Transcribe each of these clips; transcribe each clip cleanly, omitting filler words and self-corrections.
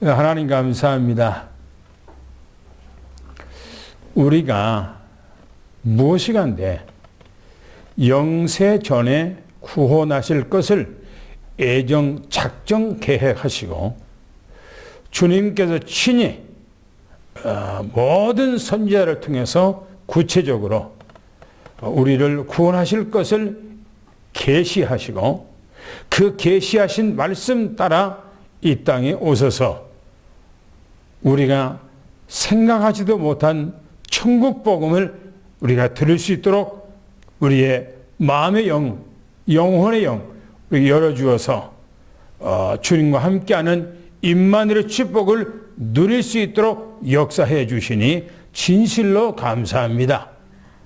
하나님 감사합니다. 우리가 무엇이간데 영세 전에 구원하실 것을 애정 작정 계획하시고 주님께서 친히 모든 선지자를 통해서 구체적으로 우리를 구원하실 것을 계시하시고 그 계시하신 말씀 따라 이 땅에 오셔서 우리가 생각하지도 못한 천국 복음을 우리가 들을 수 있도록 우리의 마음의 영, 영혼의 영 열어주어서 주님과 함께하는 임마누엘의 축복을 누릴 수 있도록 역사해 주시니 진실로 감사합니다.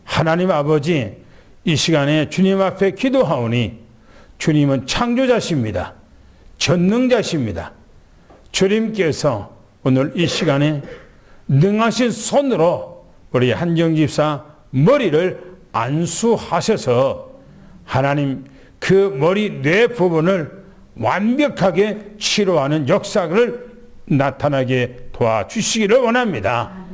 하나님 아버지, 이 시간에 주님 앞에 기도하오니 주님은 창조자십니다. 전능자십니다. 주님께서 오늘 이 시간에 능하신 손으로 우리 한정집사 머리를 안수하셔서 하나님 그 머리 뇌 부분을 완벽하게 치료하는 역사를 나타나게 도와주시기를 원합니다.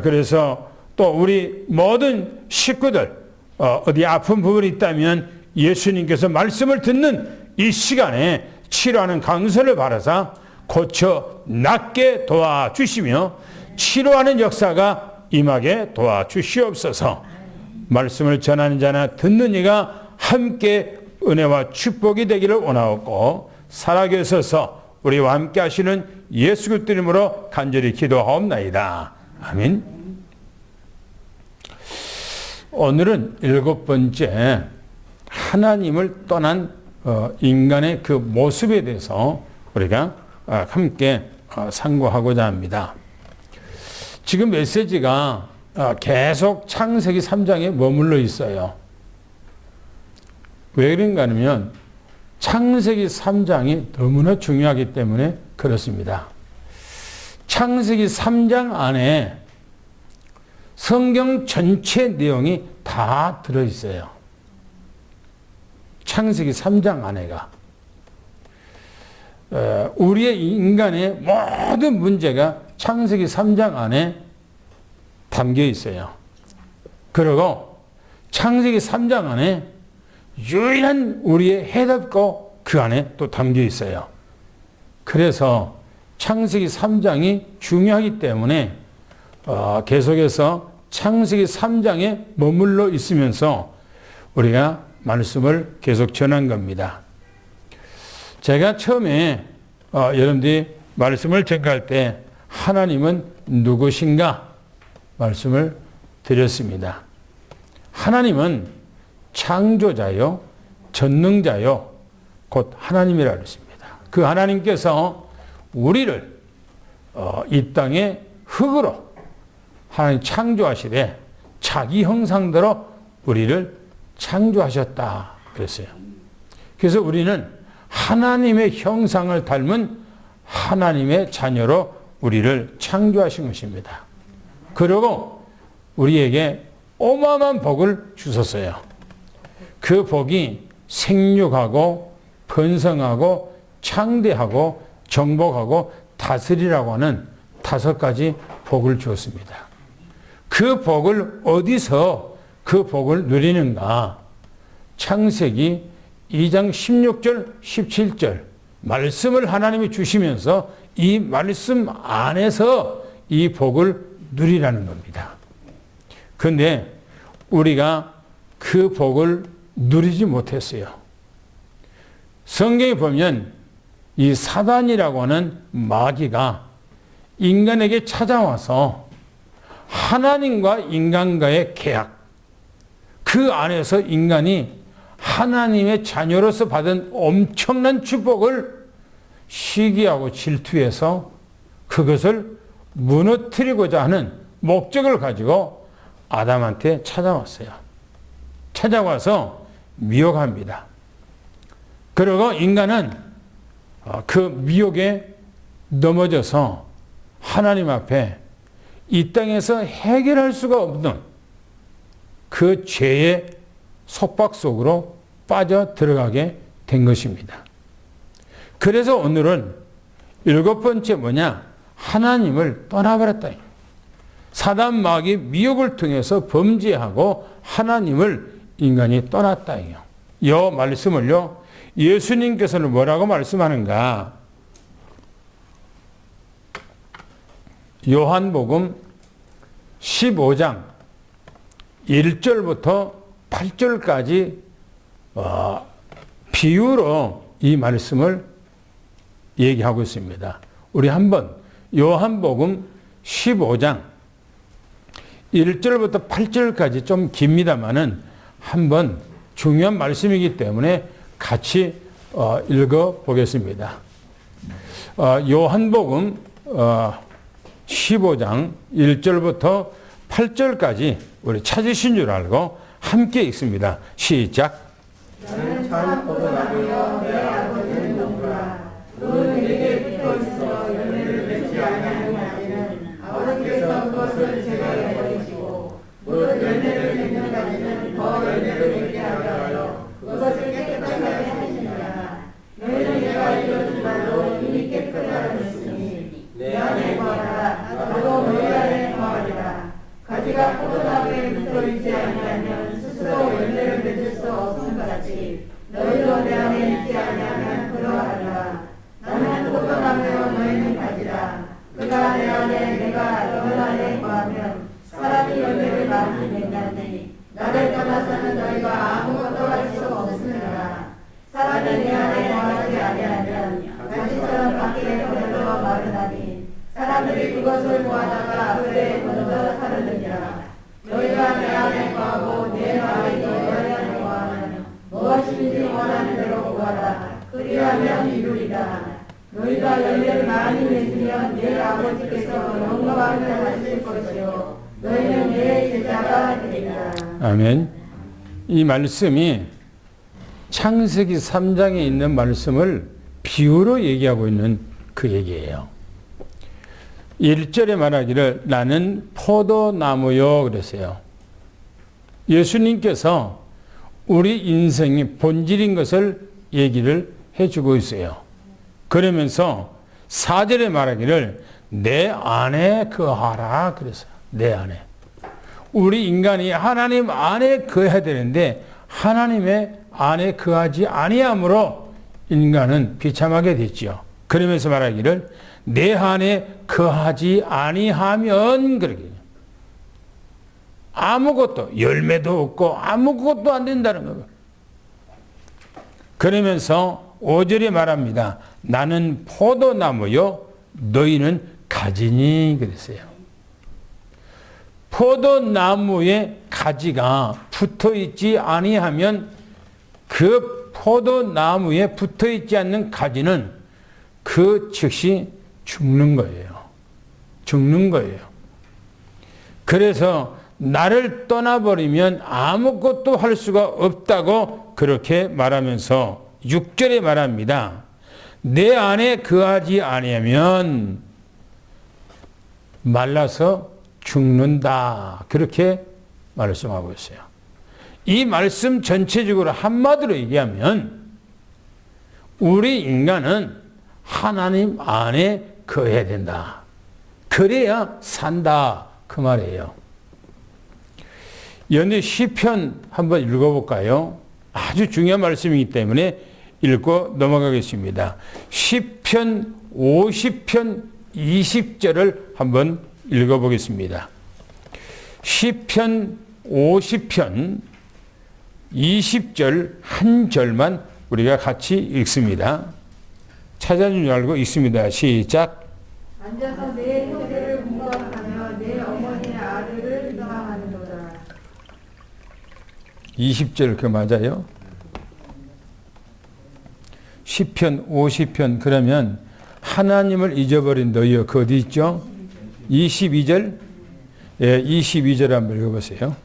그래서 또 우리 모든 식구들 어디 아픈 부분이 있다면 예수님께서 말씀을 듣는 이 시간에 치료하는 강선을 바라사 고쳐 낫게 도와주시며 치료하는 역사가 임하게 도와주시옵소서. 말씀을 전하는 자나 듣는 이가 함께 은혜와 축복이 되기를 원하옵고 살아계셔서 우리와 함께 하시는 예수 그리스도 이름으로 간절히 기도하옵나이다. 아멘. 오늘은 7번째 하나님을 떠난 인간의 그 모습에 대해서 우리가 함께 상고하고자 합니다. 지금 메시지가 계속 창세기 3장에 머물러 있어요. 왜 그런가 하면 창세기 3장이 너무나 중요하기 때문에 그렇습니다. 창세기 3장 안에 성경 전체 내용이 다 들어있어요. 창세기 3장 안에가. 우리의 인간의 모든 문제가 창세기 3장 안에 담겨 있어요. 그리고 창세기 3장 안에 유일한 우리의 해답고 그 안에 또 담겨 있어요. 그래서 창세기 3장이 중요하기 때문에 계속해서 창세기 3장에 머물러 있으면서 우리가 말씀을 계속 전한 겁니다. 제가 처음에 여러분들이 말씀을 전할 때 하나님은 누구신가 말씀을 드렸습니다. 하나님은 창조자요, 전능자요, 곧 하나님이라 그랬습니다. 그 하나님께서 우리를 이 땅의 흙으로 하나님 창조하시되 자기 형상대로 우리를 창조하셨다 그랬어요. 그래서 우리는 하나님의 형상을 닮은 하나님의 자녀로 우리를 창조하신 것입니다. 그리고 우리에게 어마어마한 복을 주셨어요. 그 복이 생육하고 번성하고 창대하고 정복하고 다스리라고 하는 5가지 복을 주었습니다. 그 복을 어디서 그 복을 누리는가? 창세기 2장 16절 17절 말씀을 하나님이 주시면서 이 말씀 안에서 이 복을 누리라는 겁니다. 그런데 우리가 그 복을 누리지 못했어요. 성경에 보면 이 사단이라고 하는 마귀가 인간에게 찾아와서 하나님과 인간과의 계약, 그 안에서 인간이 하나님의 자녀로서 받은 엄청난 축복을 시기하고 질투해서 그것을 무너뜨리고자 하는 목적을 가지고 아담한테 찾아왔어요. 찾아와서 미혹합니다. 그리고 인간은 그 미혹에 넘어져서 하나님 앞에 이 땅에서 해결할 수가 없는 그 죄의 속박 속으로 빠져 들어가게 된 것입니다. 그래서 오늘은 일곱 번째 뭐냐? 하나님을 떠나버렸다. 사단 마귀 미혹을 통해서 범죄하고 하나님을 인간이 떠났다. 이 말씀을요, 예수님께서는 뭐라고 말씀하는가? 요한복음 15장 1절부터 8절까지 비유로 이 말씀을 얘기하고 있습니다. 우리 한번 요한복음 15장 1절부터 8절까지 좀 깁니다만은 한번 중요한 말씀이기 때문에 같이 읽어 보겠습니다. 요한복음 15장 1절부터 8절까지 우리 찾으신 줄 알고 함께 읽습니다. 시작. 나는 참 포도나무요 내 아버지는 농부라. 그 내게 붙어 있어 열매를 맺지 아니하는 가지는 아버지께서 그것을 제거해 버리시고, 무릇 열매를 맺는 가지는 더 열매를 맺게 하여 그것을 깨끗하게 하시니라. 너희는 내가 이루어진 말로 이미 깨끗하라 했으니 내 안에 거하라. 나도 너희 안에 거하리라. 가지가 포도나무에 붙어 있지 아니하면 스스로 열매를 맺을 수 없음 같이 너희도 내 안에 있지 아니하면 그러하리라. 나는 포도나무요 너희는 가지라. 그가 내 안에 내가 너희 안에 거하면 사람이 열매를 많이 맺나니 나를 떠나서는 너희가 아무것도 할 수 없으니라. 사람이 내 안에 거하지 아니하면 가지처럼 밖에 버려져 마르나니 사람들이 그것을 모아다가 그에 던져 타르느니라. 너희가 내 안에 거하고 내 말이 너희 안에 거하면 무엇인지 원하는 대로 구하라. 그리하면 이루리라. 너희가 열매를 많이 맺으면 내 아버지께서 영광을 하실 것이요 너희는 내 제자가 되리라. 아멘. 이 말씀이 창세기 3장에 있는 말씀을 비유로 얘기하고 있는 그 얘기예요. 1절에 말하기를 나는 포도나무요 그랬어요. 예수님께서 우리 인생의 본질인 것을 얘기를 해주고 있어요. 그러면서 4절에 말하기를 내 안에 거하라 그랬어요. 내 안에. 우리 인간이 하나님 안에 거해야 되는데 하나님의 안에 거하지 아니함으로 인간은 비참하게 됐죠. 그러면서 말하기를 내 안에 거하지 아니하면 그러게 아무것도 열매도 없고 아무것도 안 된다는 거예요. 그러면서 5절에 말합니다. 나는 포도나무요 너희는 가지니 그랬어요. 포도나무에 가지가 붙어있지 아니하면 그 포도나무에 붙어있지 않는 가지는 그 즉시 죽는 거예요. 죽는 거예요. 그래서 나를 떠나버리면 아무것도 할 수가 없다고 그렇게 말하면서 6절에 말합니다. 내 안에 거하지 아니하면 말라서 죽는다. 그렇게 말씀하고 있어요. 이 말씀 전체적으로 한마디로 얘기하면 우리 인간은 하나님 안에 거해야 된다. 그래야 산다. 그 말이에요. 연대 시편 한번 읽어볼까요? 아주 중요한 말씀이기 때문에 읽고 넘어가겠습니다. 시편 50편 20절을 한번 읽어보겠습니다. 시편 50편 20절 한 절만 우리가 같이 읽습니다. 찾아준 줄 알고 읽습니다. 시작. 앉아서 내 형제를 공감하며 내 어머니의 아들을 비방하는도다. 20절 그 맞아요? 시편 50편 그러면 하나님을 잊어버린 너희여 그 어디 있죠? 22절? 예, 22절 한번 읽어보세요.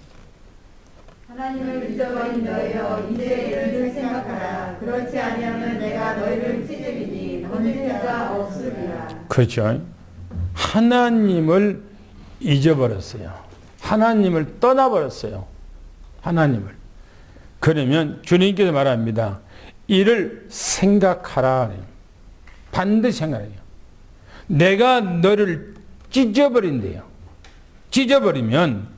하나님을 잊어버린 너희여 이제 이를 생각하라. 그렇지 아니하면 내가 너희를 찢으리니 건질 자가 없으리라. 그렇죠. 하나님을 잊어버렸어요. 하나님을 떠나버렸어요. 하나님을. 그러면 주님께서 말합니다. 이를 생각하라. 반드시 생각해요. 내가 너를 찢어버린대요. 찢어버리면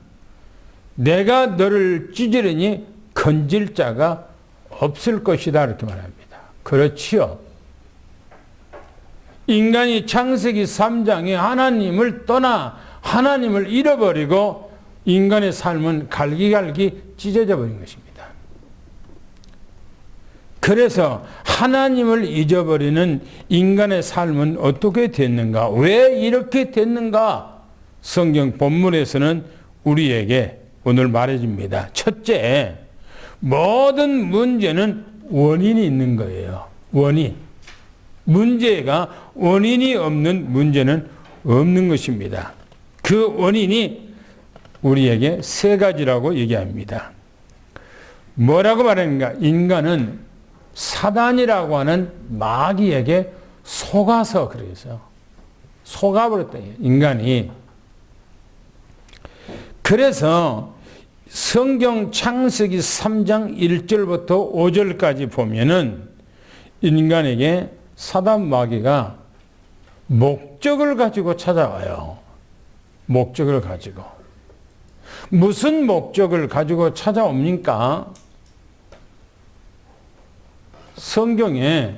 내가 너를 찢으려니 건질 자가 없을 것이다. 이렇게 말합니다. 그렇지요. 인간이 창세기 3장에 하나님을 떠나 하나님을 잃어버리고 인간의 삶은 갈기갈기 찢어져 버린 것입니다. 그래서 하나님을 잊어버리는 인간의 삶은 어떻게 됐는가? 왜 이렇게 됐는가? 성경 본문에서는 우리에게 오늘 말해줍니다. 첫째, 모든 문제는 원인이 있는 거예요. 원인. 문제가 원인이 없는 문제는 없는 것입니다. 그 원인이 우리에게 세 가지라고 얘기합니다. 뭐라고 말하는가? 인간은 사단이라고 하는 마귀에게 속아서 그래서 속아버렸다. 인간이. 그래서 성경 창세기 3장 1절부터 5절까지 보면은 인간에게 사단 마귀가 목적을 가지고 찾아와요. 목적을 가지고. 무슨 목적을 가지고 찾아옵니까? 성경에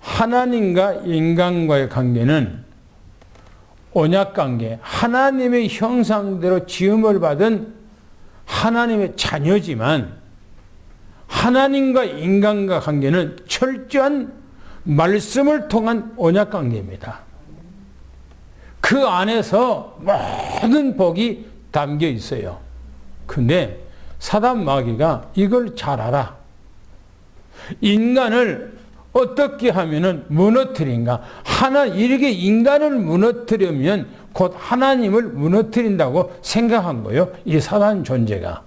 하나님과 인간과의 관계는 언약관계, 하나님의 형상대로 지음을 받은 하나님의 자녀지만 하나님과 인간과 관계는 철저한 말씀을 통한 언약관계입니다. 그 안에서 모든 복이 담겨 있어요. 근데 사단 마귀가 이걸 잘 알아. 인간을 어떻게 하면은 무너뜨린가? 이렇게 인간을 무너뜨리면 곧 하나님을 무너뜨린다고 생각한 거예요. 이 사단 존재가.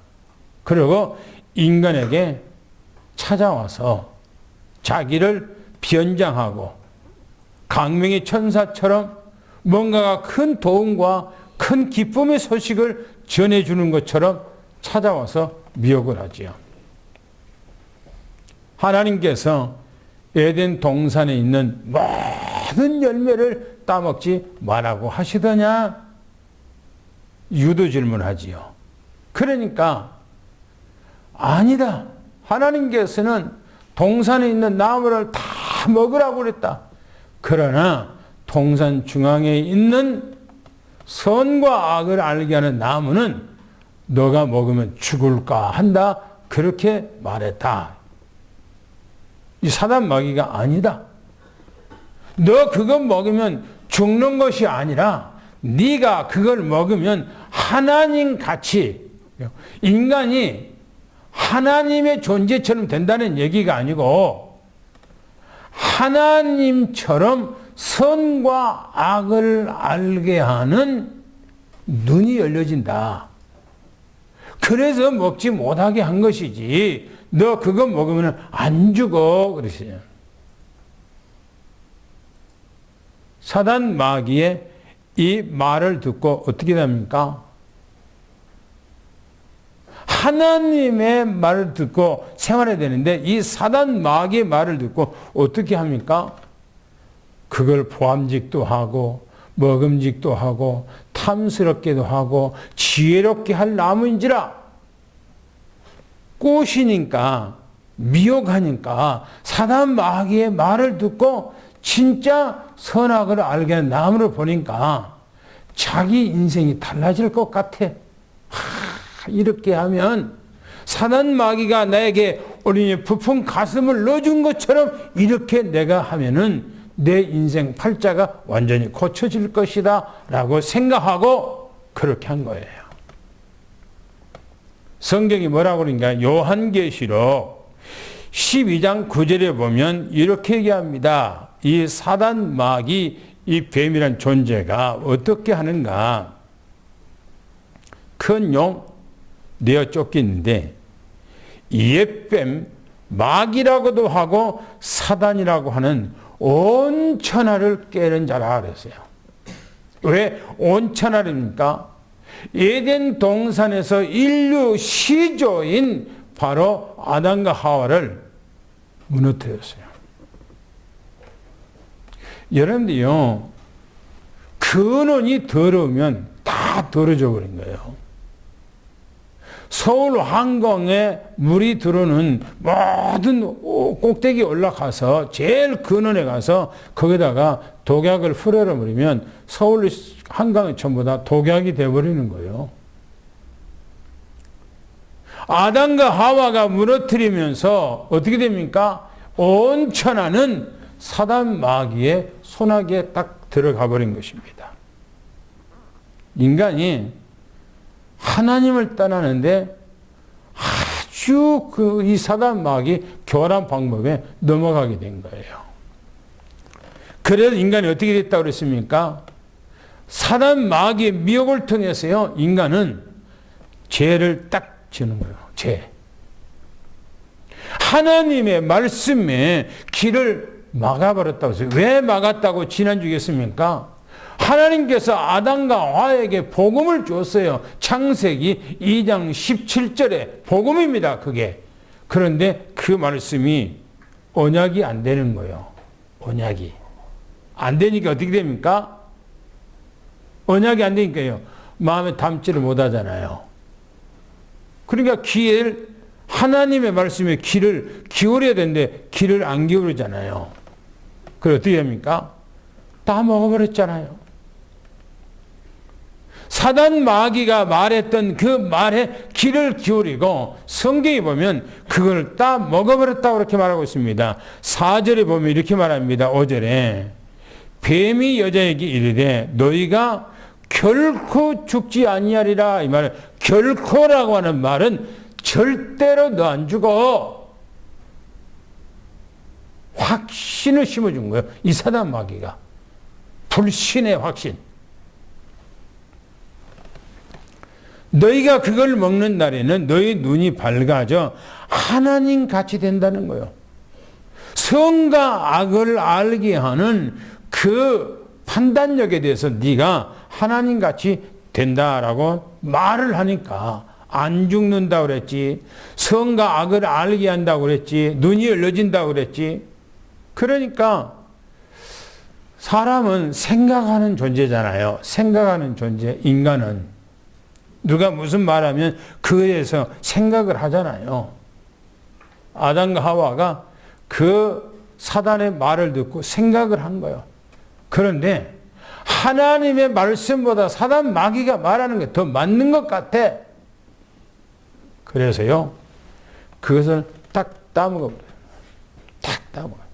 그리고 인간에게 찾아와서 자기를 변장하고 강명의 천사처럼 뭔가가 큰 도움과 큰 기쁨의 소식을 전해주는 것처럼 찾아와서 미혹을 하지요. 하나님께서 에덴 동산에 있는 모든 열매를 따먹지 말라고 하시더냐? 유도 질문하지요. 그러니까 아니다. 하나님께서는 동산에 있는 나무를 다 먹으라고 그랬다. 그러나 동산 중앙에 있는 선과 악을 알게 하는 나무는 너가 먹으면 죽을까 한다. 그렇게 말했다. 이 사단 마귀가 아니다. 너 그거 먹으면 죽는 것이 아니라 네가 그걸 먹으면 하나님 같이 인간이 하나님의 존재처럼 된다는 얘기가 아니고 하나님처럼 선과 악을 알게 하는 눈이 열려진다. 그래서 먹지 못하게 한 것이지 너 그거 먹으면 안 죽어 그러시죠. 사단 마귀의 이 말을 듣고 어떻게 됩니까? 하나님의 말을 듣고 생활해야 되는데 이 사단 마귀의 말을 듣고 어떻게 합니까? 그걸 보암직도 하고 먹음직도 하고 탐스럽게도 하고 지혜롭게 할 나무인지라 꼬시니까 미혹하니까 사단 마귀의 말을 듣고 진짜 선악을 알게 하는 나무를 보니까 자기 인생이 달라질 것 같아. 이렇게 하면 사단 마귀가 나에게 어린이 부푼 가슴을 넣어준 것처럼 이렇게 내가 하면은 내 인생 팔자가 완전히 고쳐질 것이다 라고 생각하고 그렇게 한 거예요. 성경이 뭐라고 그러니까 요한계시록 12장 9절에 보면 이렇게 얘기합니다. 이 사단 마귀 이 뱀이란 존재가 어떻게 하는가? 큰 용 내어 쫓기는데 옛뱀 마귀라고도 하고 사단이라고 하는 온 천하를 깨는 자라 그랬어요. 왜 온 천하입니까? 에덴 동산에서 인류 시조인 바로 아담과 하와를 무너뜨렸어요. 여러분들요, 근원이 더러우면 다 더러져 버린 거예요. 서울 한강에 물이 들어오는 모든 꼭대기 올라가서 제일 근원에 가서 거기다가 독약을 흐려려 버리면 서울 한강이 전부 다 독약이 돼버리는 거예요. 아담과 하와가 무너뜨리면서 어떻게 됩니까? 온 천하는 사단 마귀의 손아귀에 딱 들어가 버린 것입니다. 인간이 하나님을 떠나는데 아주 이 사단 마귀 교활한 방법에 넘어가게 된 거예요. 그래서 인간이 어떻게 됐다고 그랬습니까? 사단 마귀의 미혹을 통해서요, 인간은 죄를 딱 지는 거예요. 죄. 하나님의 말씀에 길을 막아버렸다고 했어요. 왜 막았다고 지난주에 했습니까? 하나님께서 아담과 하와에게 복음을 줬어요. 창세기 2장 17절에 복음입니다. 그게. 그런데 그 말씀이 언약이 안 되는 거예요. 언약이. 안 되니까 어떻게 됩니까? 언약이 안 되니까요. 마음에 담지를 못하잖아요. 그러니까 귀를 하나님의 말씀에 귀를 기울여야 되는데 귀를 안 기울이잖아요. 그럼 어떻게 됩니까? 다 먹어버렸잖아요. 사단 마귀가 말했던 그 말에 귀를 기울이고 성경에 보면 그걸 다 먹어버렸다고 그렇게 말하고 있습니다. 4절에 보면 이렇게 말합니다. 5절에 뱀이 여자에게 이르되 너희가 결코 죽지 아니하리라. 이 말은 결코라고 하는 말은 절대로 너 안 죽어. 확신을 심어준 거예요. 이 사단 마귀가. 불신의 확신. 너희가 그걸 먹는 날에는 너희 눈이 밝아져 하나님 같이 된다는 거예요. 선과 악을 알게 하는 그 판단력에 대해서 네가 하나님 같이 된다라고 말을 하니까 안 죽는다고 그랬지. 선과 악을 알게 한다고 그랬지. 눈이 열려진다고 그랬지. 그러니까 사람은 생각하는 존재잖아요. 생각하는 존재, 인간은. 누가 무슨 말하면 그에 대해서 생각을 하잖아요. 아담과 하와가 그 사단의 말을 듣고 생각을 한 거예요. 그런데 하나님의 말씀보다 사단 마귀가 말하는 게 더 맞는 것 같아. 그래서요, 그것을 딱 따먹어버려요. 딱 따먹어요.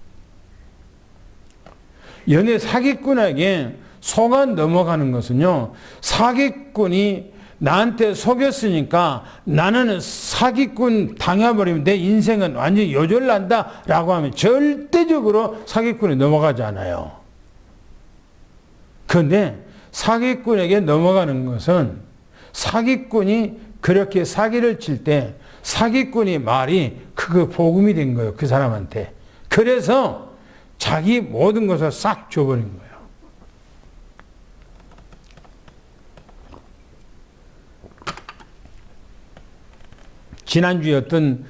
연애 사기꾼에게 속아 넘어가는 것은요, 사기꾼이 나한테 속였으니까 나는 사기꾼 당해버리면 내 인생은 완전히 요절난다 라고 하면 절대적으로 사기꾼에 넘어가지 않아요. 그런데 사기꾼에게 넘어가는 것은 사기꾼이 그렇게 사기를 칠 때 사기꾼이 말이 그 복음이 된 거예요. 그 사람한테. 그래서 자기 모든 것을 싹 줘버린 거예요. 지난주에 어떤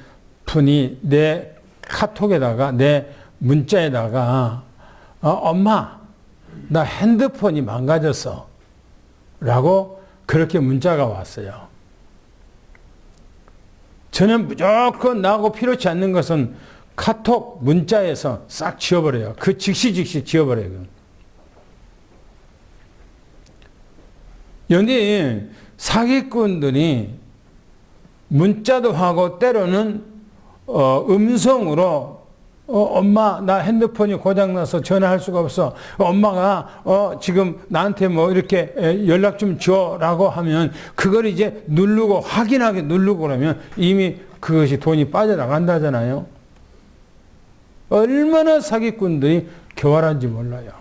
분이 내 카톡에다가 내 문자에다가 엄마 나 핸드폰이 망가졌어 라고 그렇게 문자가 왔어요. 저는 무조건 나하고 필요치 않는 것은 카톡 문자에서 싹 지워버려요. 그 즉시 지워버려요. 연예인 사기꾼들이 문자도 하고 때로는 음성으로 엄마 나 핸드폰이 고장나서 전화할 수가 없어. 엄마가 지금 나한테 뭐 이렇게 연락 좀 줘라고 하면 그걸 이제 누르고 확인하게 누르고 그러면 이미 그것이 돈이 빠져나간다잖아요. 얼마나 사기꾼들이 교활한지 몰라요.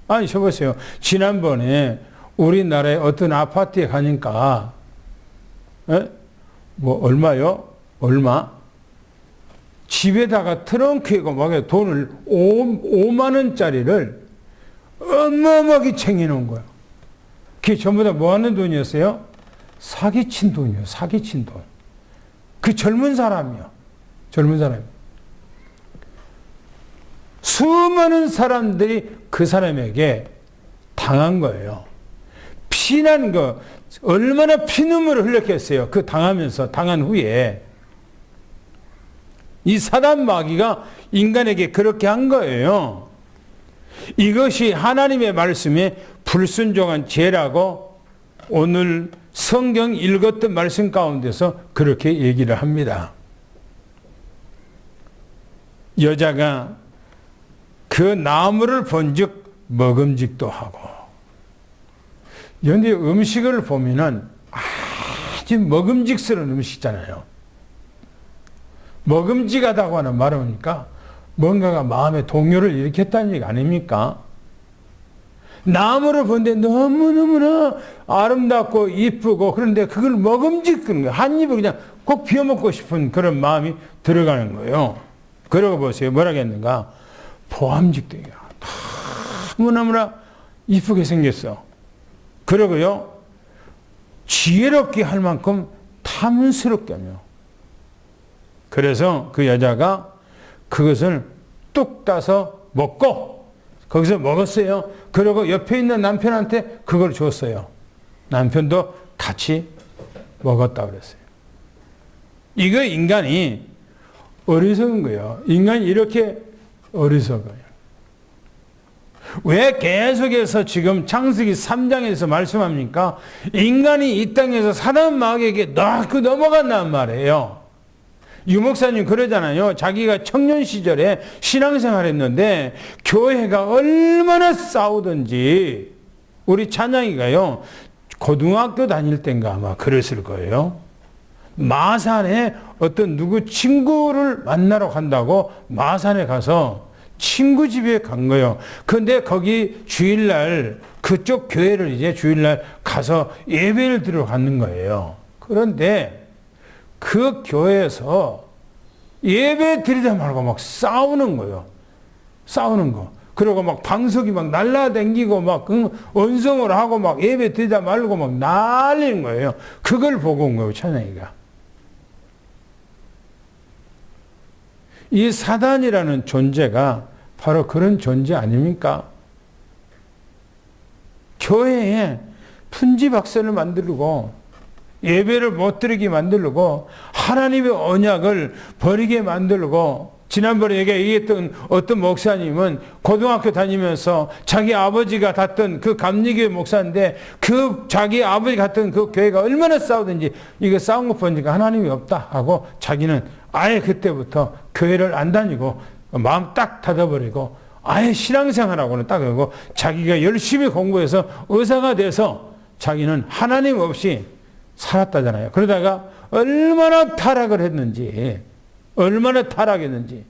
아니 저 보세요. 지난번에 우리나라에 어떤 아파트에 가니까 뭐 얼마요? 얼마? 집에다가 트렁크에 막 돈을 5만 원짜리를 어마어마하게 챙겨놓은 거예요. 그게 전부 다 뭐 하는 돈이었어요? 사기친 돈이요. 사기친 돈. 그 젊은 사람이요. 젊은 사람이. 수많은 사람들이 그 사람에게 당한 거예요. 피난 거, 얼마나 피눈물을 흘렸겠어요. 그 당하면서, 당한 후에. 이 사단 마귀가 인간에게 그렇게 한 거예요. 이것이 하나님의 말씀에 불순종한 죄라고 오늘 성경 읽었던 말씀 가운데서 그렇게 얘기를 합니다. 여자가 그 나무를 본즉 먹음직도 하고, 그런데 음식을 보면은 아주 먹음직스러운 음식이잖아요. 먹음직하다고 하는 말이니까 뭔가가 마음에 동요를 일으켰다는 얘기 아닙니까? 나무를 보는데 너무너무나 아름답고 이쁘고, 그런데 그걸 먹음직한 거예요. 한 입을 그냥 꼭 비워먹고 싶은 그런 마음이 들어가는 거예요. 그러고 보세요. 뭐라고 했는가? 보암직도 너무너무나 이쁘게 생겼어. 그러고요, 지혜롭게 할 만큼 탐스럽게 하며, 그래서 그 여자가 그것을 뚝 따서 먹고, 거기서 먹었어요. 그리고 옆에 있는 남편한테 그걸 줬어요. 남편도 같이 먹었다고 그랬어요. 이거 인간이 어리석은 거예요. 인간이 이렇게 어리석어요. 왜 계속해서 지금 창세기 3장에서 말씀합니까? 인간이 이 땅에서 사단 마귀에게 넘어간단 말이에요. 유 목사님 그러잖아요. 자기가 청년 시절에 신앙생활 했는데 교회가 얼마나 싸우던지, 우리 찬양이가요, 고등학교 다닐 땐가 아마 그랬을 거예요. 마산에 어떤 누구 친구를 만나러 간다고 마산에 가서 친구 집에 간 거예요. 근데 거기 주일날 그쪽 교회를 이제 주일날 가서 예배를 드리러 가는 거예요. 그런데 그 교회에서 예배 드리다 말고 막 싸우는 거예요. 싸우는 거. 그리고 막 방석이 막 날라다니고 막 언성을 하고 막 예배 드리다 말고 막 난리는 거예요. 그걸 보고 온 거예요, 찬양이가. 이 사단이라는 존재가 바로 그런 존재 아닙니까? 교회에 풍지박산을 만들고 예배를 못 드리게 만들고 하나님의 언약을 버리게 만들고, 지난번에 얘기했던 어떤 목사님은 고등학교 다니면서 자기 아버지가 갔던 그 감리교회 목사인데 그 자기 아버지 갔던 그 교회가 얼마나 싸우든지 이거 싸운 거 보니까 하나님이 없다 하고 자기는 아예 그때부터 교회를 안 다니고 마음 딱 닫아버리고 아예 신앙생활하고는 딱 하고 자기가 열심히 공부해서 의사가 돼서 자기는 하나님 없이 살았다잖아요. 그러다가 얼마나 타락을 했는지, 얼마나 타락했는지.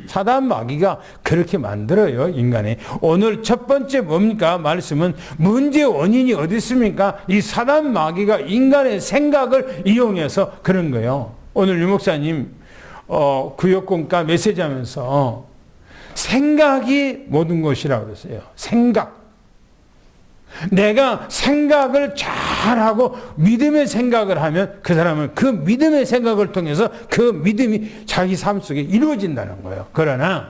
사단 마귀가 그렇게 만들어요, 인간이. 오늘 첫 번째 뭡니까? 말씀은 문제 원인이 어디 있습니까? 이 사단 마귀가 인간의 생각을 이용해서 그런 거예요. 오늘 유 목사님 구역공과 메시지 하면서 생각이 모든 것이라고 그랬어요. 생각. 내가 생각을 잘하고 믿음의 생각을 하면 그 사람은 그 믿음의 생각을 통해서 그 믿음이 자기 삶 속에 이루어진다는 거예요. 그러나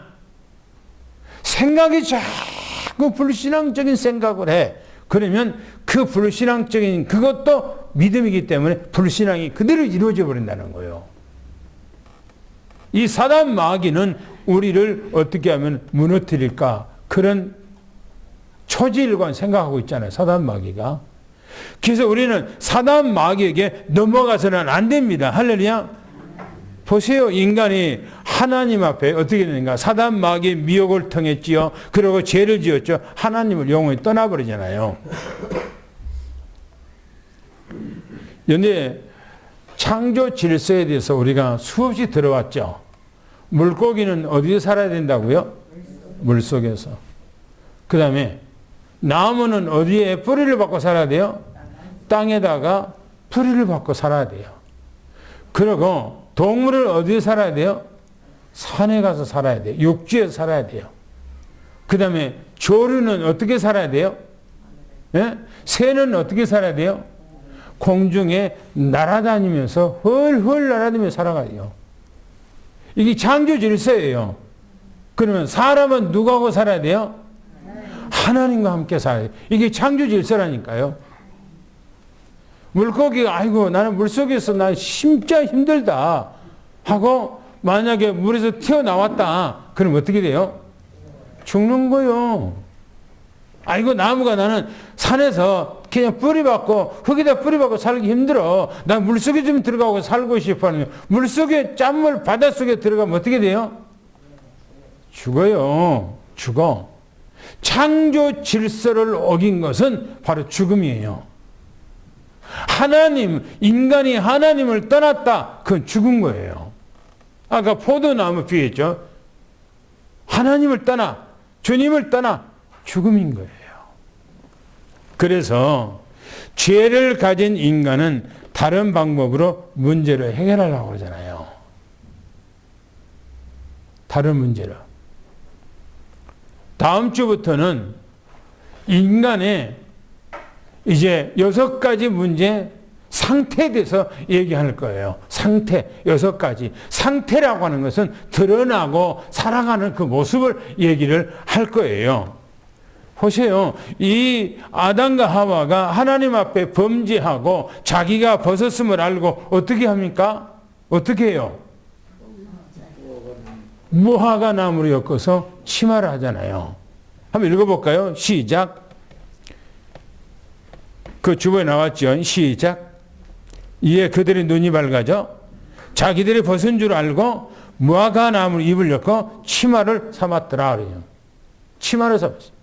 생각이 자꾸 불신앙적인 생각을 해. 그러면 그 불신앙적인 그것도 믿음이기 때문에 불신앙이 그대로 이루어져 버린다는 거예요. 이 사단 마귀는 우리를 어떻게 하면 무너뜨릴까, 그런 초지일관 생각하고 있잖아요, 사단 마귀가. 그래서 우리는 사단 마귀에게 넘어가서는 안 됩니다. 할렐루야. 보세요. 인간이 하나님 앞에 어떻게 되는가. 사단 마귀의 미혹을 통했지요. 그리고 죄를 지었죠. 하나님을 영원히 떠나버리잖아요. 그런데 창조 질서에 대해서 우리가 수없이 들어왔죠. 물고기는 어디에 살아야 된다고요? 물속에서. 그 다음에 나무는 어디에 뿌리를 받고 살아야 돼요? 땅에다가 뿌리를 받고 살아야 돼요. 그리고 동물은 어디에 살아야 돼요? 산에 가서 살아야 돼요. 육지에서 살아야 돼요. 그 다음에 조류는 어떻게 살아야 돼요? 예? 새는 어떻게 살아야 돼요? 공중에 날아다니면서 헐헐 날아다니면서 살아가요. 이게 창조 질서예요. 그러면 사람은 누구하고 살아야 돼요? 하나님과 함께 살아야 돼요. 이게 창조 질서라니까요. 물고기가 아이고 나는 물속에서 난 진짜 힘들다 하고 만약에 물에서 튀어나왔다. 그럼 어떻게 돼요? 죽는 거요. 아이고 나무가 나는 산에서 그냥 뿌리박고 흙에다 뿌리박고 살기 힘들어. 난 물속에 좀 들어가고 살고 싶어 하는 거예요. 물속에 짠물 바닷속에 들어가면 어떻게 돼요? 죽어요. 죽어. 창조 질서를 어긴 것은 바로 죽음이에요. 하나님, 인간이 하나님을 떠났다. 그건 죽은 거예요. 아까 포도나무 비유했죠. 하나님을 떠나, 주님을 떠나 죽음인 거예요. 그래서 죄를 가진 인간은 다른 방법으로 문제를 해결하려고 그러잖아요. 다른 문제를. 다음 주부터는 인간의 이제 6가지 문제 상태에 대해서 얘기할 거예요. 상태, 6가지. 상태라고 하는 것은 드러나고 살아가는 그 모습을 얘기를 할 거예요. 보세요. 이 아담과 하와가 하나님 앞에 범죄하고 자기가 벗었음을 알고 어떻게 합니까? 어떻게 해요? 무화과 나무를 엮어서 치마를 하잖아요. 한번 읽어볼까요? 시작. 그 주보에 나왔죠. 시작. 이에 그들의 눈이 밝아져 자기들이 벗은 줄 알고 무화과 나무를 입을 엮고 치마를 삼았더라. 그래요. 치마를 삼았어요.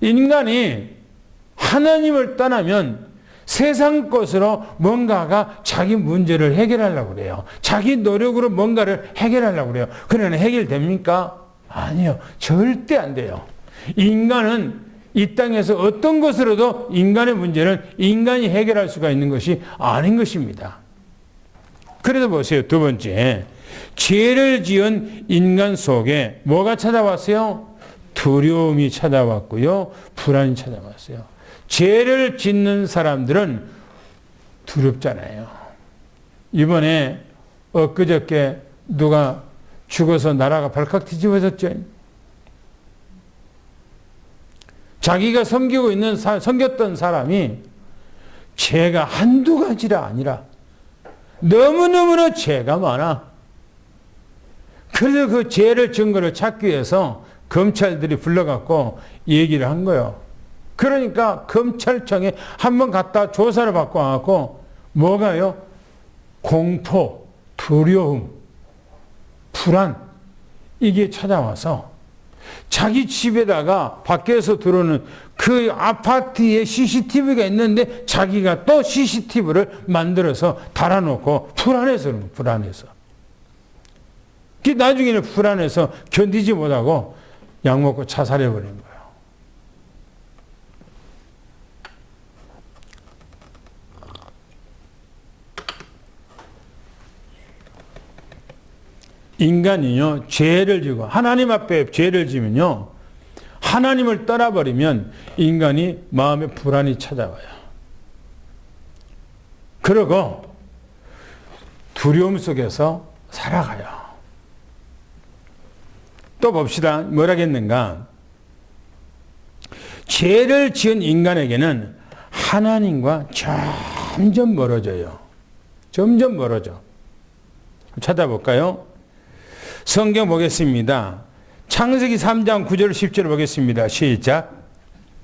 인간이 하나님을 떠나면 세상 것으로 뭔가가 자기 문제를 해결하려고 그래요. 자기 노력으로 뭔가를 해결하려고 그래요. 그러나 해결됩니까? 아니요. 절대 안 돼요. 인간은 이 땅에서 어떤 것으로도 인간의 문제는 인간이 해결할 수가 있는 것이 아닌 것입니다. 그래서 보세요. 두 번째. 죄를 지은 인간 속에 뭐가 찾아왔어요? 두려움이 찾아왔고요. 불안이 찾아왔어요. 죄를 짓는 사람들은 두렵잖아요. 이번에 엊그저께 누가 죽어서 나라가 발칵 뒤집어졌죠. 자기가 섬겼던 사람이 죄가 한두 가지가 아니라 너무너무나 죄가 많아. 그래서 그 죄를 증거를 찾기 위해서 검찰들이 불러갖고 얘기를 한 거예요. 그러니까 검찰청에 한번 갔다 조사를 받고 와갖고 뭐가요? 공포, 두려움, 불안 이게 찾아와서 자기 집에다가 밖에서 들어오는 그 아파트에 CCTV가 있는데 자기가 또 CCTV를 만들어서 달아놓고 불안해서. 나중에는 불안해서 견디지 못하고 약 먹고 자살해버린 거예요. 인간이요, 죄를 지고, 하나님 앞에 죄를 지면요, 하나님을 떠나버리면 인간이 마음에 불안이 찾아와요. 그리고 두려움 속에서 살아가요. 또 봅시다. 뭐라겠는가? 죄를 지은 인간에게는 하나님과 점점 멀어져요. 점점 멀어져. 찾아볼까요? 성경 보겠습니다. 창세기 3장 9절 10절 보겠습니다. 시작.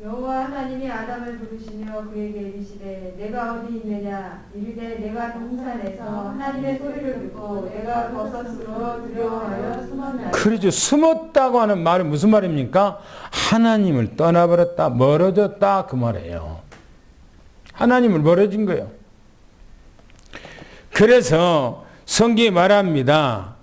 여호와 하나님이 아담을 부르시며 그에게 이르시되 내가 어디 있느냐 이르되 내가 동산에서 하나님의 소리를 듣고 내가 버섯으로 두려워하여 숨었나이다. 그러죠. 숨었다고 하는 말은 무슨 말입니까? 하나님을 떠나버렸다, 멀어졌다 그 말이에요. 하나님을 멀어진 거예요. 그래서 성경이 말합니다.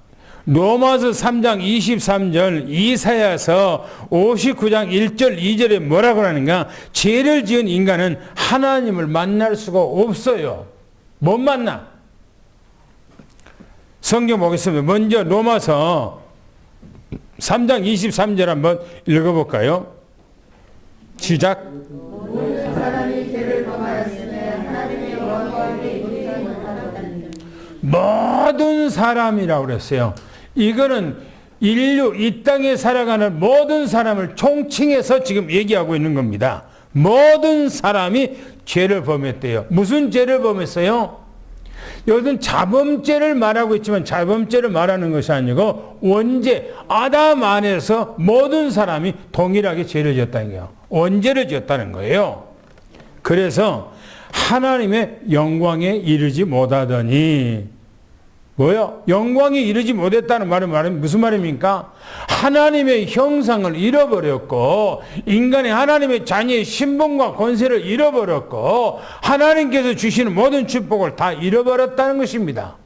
로마서 3장 23절, 이사야서 59장 1절 2절에 뭐라고 하는가? 죄를 지은 인간은 하나님을 만날 수가 없어요. 못 만나. 성경 보겠습니다. 먼저 로마서 3장 23절 한번 읽어볼까요? 시작. 모든 사람이 죄를 범하였으며 하나님의 영광에 이르지 못하였다니. 모든 사람이라고 그랬어요. 이거는 인류 이 땅에 살아가는 모든 사람을 총칭해서 지금 얘기하고 있는 겁니다. 모든 사람이 죄를 범했대요. 무슨 죄를 범했어요? 여기는 자범죄를 말하고 있지만 자범죄를 말하는 것이 아니고 원죄, 아담 안에서 모든 사람이 동일하게 죄를 지었다는 거예요. 원죄를 지었다는 거예요. 그래서 하나님의 영광에 이르지 못하더니 뭐요? 영광에 이르지 못했다는 말은 무슨 말입니까? 하나님의 형상을 잃어버렸고 인간의 하나님의 자녀의 신분과 권세를 잃어버렸고 하나님께서 주시는 모든 축복을 다 잃어버렸다는 것입니다.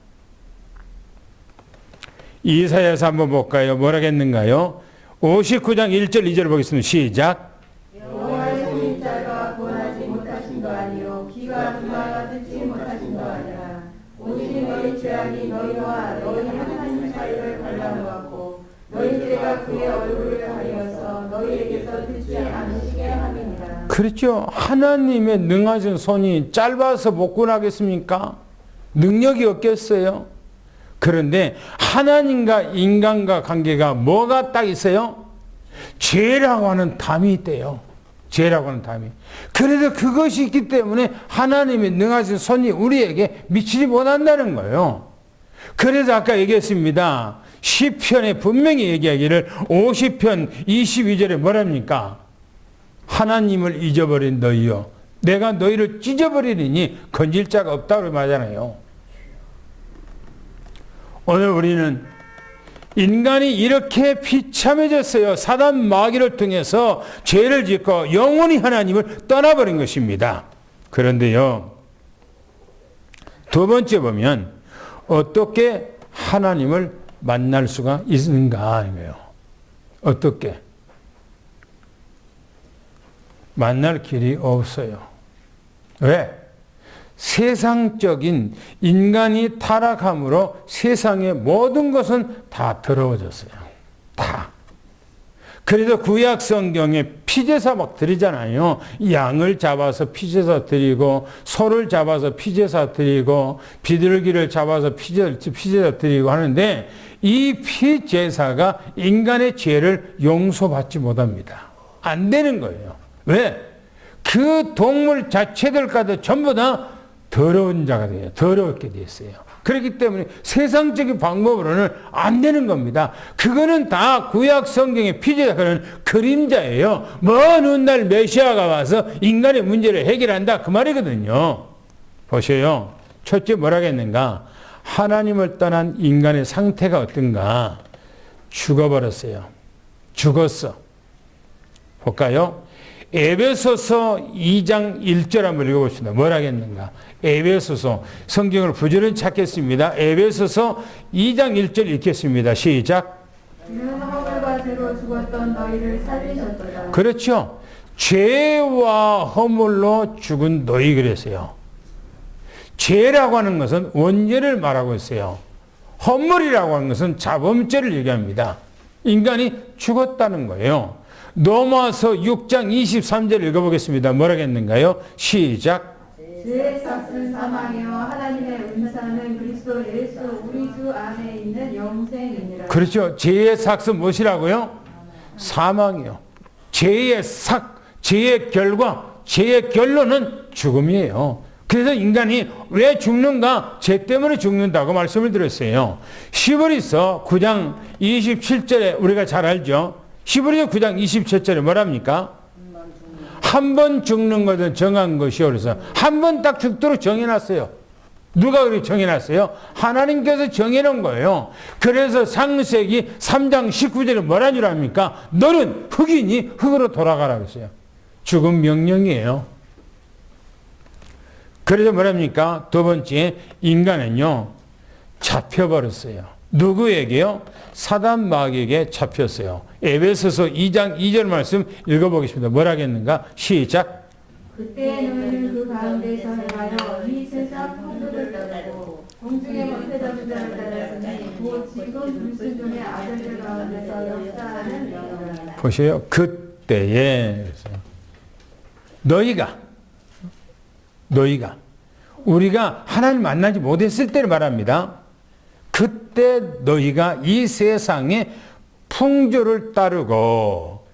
이사야서 한번 볼까요? 뭐라겠는가요? 59장 1절 2절 보겠습니다. 시작. 여호와의 통치자가 구원하지 못하신 거 아니요 귀가 그마가 듣지 못하신 거 아니라 오직 너희 죄악이 너희와 너희 하나님 사이를 갈라놓았고 너희 죄가 그의 얼굴을 가리어서 너희에게서 듣지 않으시게 함이니라. 그렇죠. 하나님의 능하신 손이 짧아서 복군하겠습니까? 능력이 없겠어요. 그런데 하나님과 인간과 관계가 뭐가 딱 있어요? 죄라고 하는 담이 있대요. 죄라고 하는 담이. 그래서 그것이 있기 때문에 하나님의 능하신 손이 우리에게 미치지 못한다는 거예요. 그래서 아까 얘기했습니다. 시편에 분명히 얘기하기를 50편 22절에 뭐랍니까? 하나님을 잊어버린 너희여 내가 너희를 찢어버리리니 건질 자가 없다고 말하잖아요. 오늘 우리는 인간이 이렇게 비참해졌어요. 사단 마귀를 통해서 죄를 짓고 영원히 하나님을 떠나버린 것입니다. 그런데요, 두 번째 보면 어떻게 하나님을 만날 수가 있는가 하는 거예요. 어떻게? 만날 길이 없어요. 왜? 세상적인 인간이 타락함으로 세상의 모든 것은 다 더러워졌어요. 다. 그래서 구약 성경에 피제사 막 드리잖아요. 양을 잡아서 피제사 드리고 소를 잡아서 피제사 드리고 비둘기를 잡아서 피제사 드리고 하는데 이 피제사가 인간의 죄를 용서받지 못합니다. 안 되는 거예요. 왜? 그 동물 자체들까지 전부 다 더러운 자가 돼요. 더럽게 됐어요. 그렇기 때문에 세상적인 방법으로는 안 되는 겁니다. 그거는 다 구약 성경의 피제사, 그런 그림자예요. 먼 훗날 메시아가 와서 인간의 문제를 해결한다 그 말이거든요. 보세요. 첫째 뭐라겠는가? 하나님을 떠난 인간의 상태가 어떤가? 죽어버렸어요. 죽었어. 볼까요? 에베소서 2장 1절 한번 읽어봅시다. 뭐라겠는가? 에베소서, 성경을 부지런히 찾겠습니다. 에베소서 2장 1절 읽겠습니다. 시작. 이는 허물과 죄로 죽었던 너희를 살리셨도다. 그렇죠. 죄와 허물로 죽은 너희 그랬어요. 죄라고 하는 것은 원죄를 말하고 있어요. 허물이라고 하는 것은 자범죄를 얘기합니다. 인간이 죽었다는 거예요. 로마서 6장 23절 읽어보겠습니다. 뭐라겠는가요? 시작. 죄의 삭은 사망이요 하나님의 은사는 그리스도 예수 우리 주 안에 있는 영생이니라. 그렇죠. 죄의 삭은 무엇이라고요? 사망이요. 죄의 삭, 죄의 결과, 죄의 결론은 죽음이에요. 그래서 인간이 왜 죽는가? 죄 때문에 죽는다고 말씀을 드렸어요. 히브리서 9장 27절에 우리가 잘 알죠. 히브리서 9장 27절에 뭐랍니까? 한 번 죽는 것은 정한 것이요. 그래서 한 번 딱 죽도록 정해놨어요. 누가 그렇게 정해놨어요? 하나님께서 정해놓은 거예요. 그래서 창세기 3장 19절에 뭐라는 줄 압니까? 너는 흙이니 흙으로 돌아가라고 했어요. 죽은 명령이에요. 그래서 뭐랍니까? 두 번째, 인간은요, 잡혀버렸어요. 누구에게요? 사단 마귀에게 잡혔어요. 에베소서 2장 2절 말씀 읽어보겠습니다. 뭐라겠는가? 시작. 그때 너희는 그 가운데서 행하여 이 세상 풍조를 따르고 공중의 권세자들을 따랐으니 곧 지금 불순종의 아들들 가운데서 역사하는 영이라. 보세요. 그때에 너희가 우리가 하나님 만나지 못했을 때를 말합니다. 그때 너희가 이 세상에 풍조를 따르고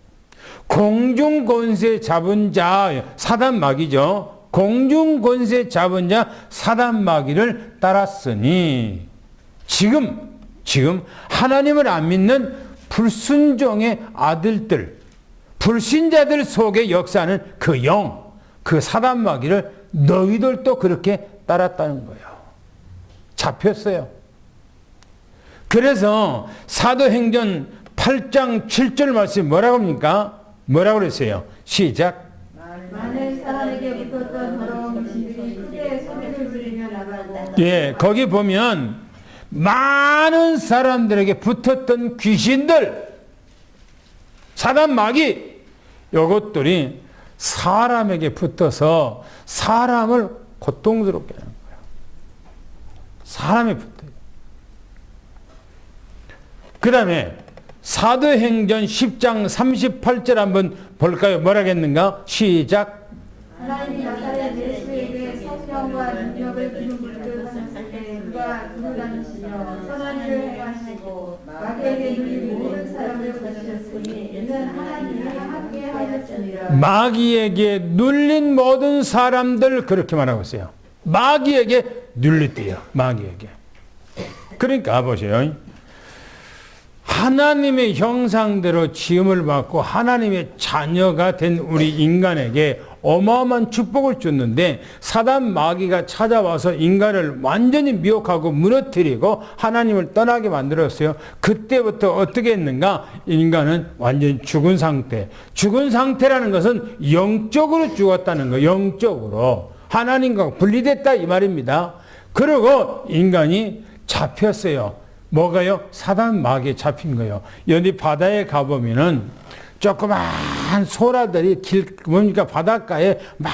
공중권세 잡은 자, 사단마귀죠. 공중권세 잡은 자 사단마귀를 따랐으니 지금 하나님을 안 믿는 불순종의 아들들, 불신자들 속에 역사하는 그 영, 그 사단마귀를 너희들도 그렇게 따랐다는 거예요. 잡혔어요. 그래서 사도행전 8장 7절 말씀 뭐라고 합니까? 뭐라고 그랬어요? 시작. 만일 사람에게 붙었던 더러운 귀신들이 크게 소리를 지르며 나가고. 예, 거기 보면 많은 사람들에게 붙었던 귀신들, 사단 마귀, 요것들이 사람에게 붙어서 사람을 고통스럽게 하는 거예요. 사람에 붙어요. 그 다음에 사도행전 10장 38절 한번 볼까요? 뭐라고 했는가? 시작. 하나님이 나사렛 예수에게 성령과 능력을 부르게 하셨을 때 그가 눈을 감으시며 선한 일을 행하시고 마귀에게 눌린 모든 사람을 거두셨으니 이는 하나님이 함께 하였으니라. 마귀에게 눌린 모든 사람들 그렇게 말하고 있어요. 마귀에게 눌렸대요. 마귀에게. 그러니까 보세요. 하나님의 형상대로 지음을 받고 하나님의 자녀가 된 우리 인간에게 어마어마한 축복을 줬는데 사단 마귀가 찾아와서 인간을 완전히 미혹하고 무너뜨리고 하나님을 떠나게 만들었어요. 그때부터 어떻게 했는가? 인간은 완전히 죽은 상태. 죽은 상태라는 것은 영적으로 죽었다는 거예요. 영적으로. 하나님과 분리됐다 이 말입니다. 그리고 인간이 잡혔어요. 뭐가요? 사단 마귀에 잡힌 거예요. 여기 바다에 가보면은 조그만 소라들이 뭡니까? 바닷가에 막